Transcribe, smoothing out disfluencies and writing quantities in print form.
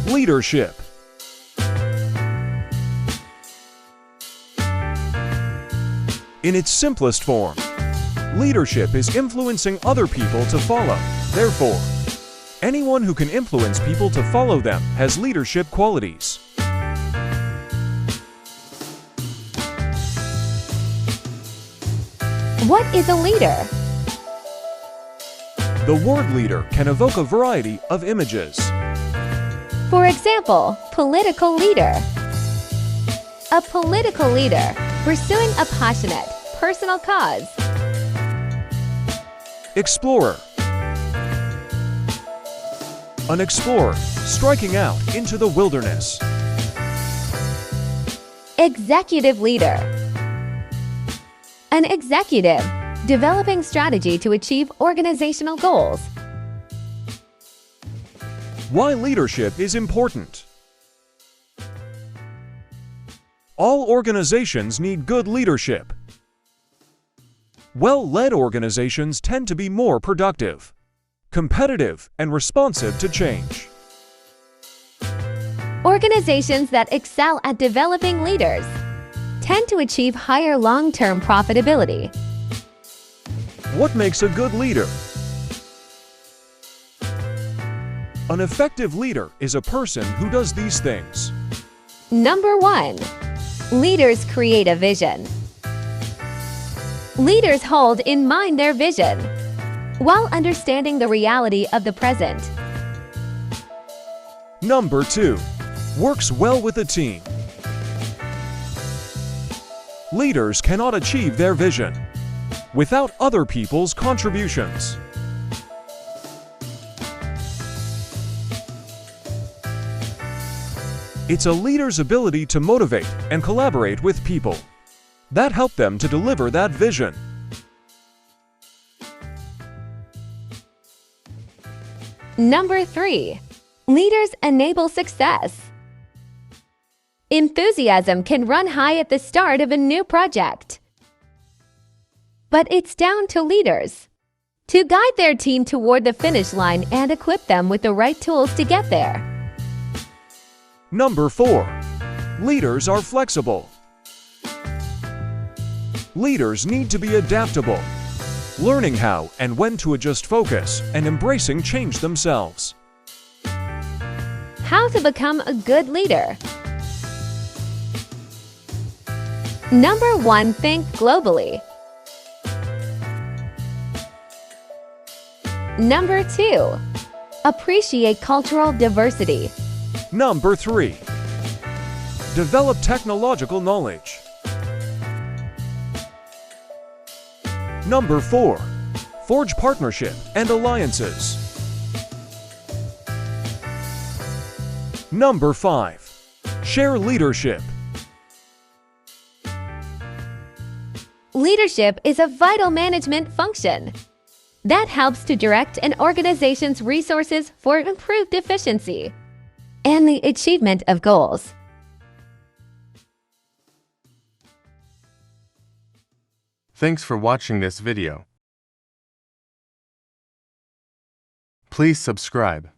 Leadership. In its simplest form, leadership is influencing other people to follow. Therefore, anyone who can influence people to follow them has leadership qualities. What is a leader? The word leader can evoke a variety of images. For example, political leader. A political leader pursuing a passionate, personal cause. Explorer. An explorer striking out into the wilderness. Executive leader. An executive developing strategy to achieve organizational goals. Why leadership is important. All organizations need good leadership. Well-led organizations tend to be more productive, competitive, and responsive to change. Organizations that excel at developing leaders tend to achieve higher long-term profitability. What makes a good leader? An effective leader is a person who does these things. Number 1. Leaders create a vision. Leaders hold in mind their vision while understanding the reality of the present. Number 2. Works well with a team. Leaders cannot achieve their vision without other people's contributions. It's a leader's ability to motivate and collaborate with people that help them to deliver that vision. Number 3. Leaders enable success. Enthusiasm can run high at the start of a new project. But it's down to leaders to guide their team toward the finish line and equip them with the right tools to get there. Number 4. Leaders are flexible. Leaders need to be adaptable, learning how and when to adjust focus and embracing change themselves. How to become a good leader. Number 1. Think globally. Number 2. Appreciate cultural diversity. Number 3. Develop technological knowledge. Number 4. Forge partnership and alliances. Number 5. Share leadership. Leadership is a vital management function that helps to direct an organization's resources for improved efficiency and the achievement of goals. Thanks for watching this video. Please subscribe.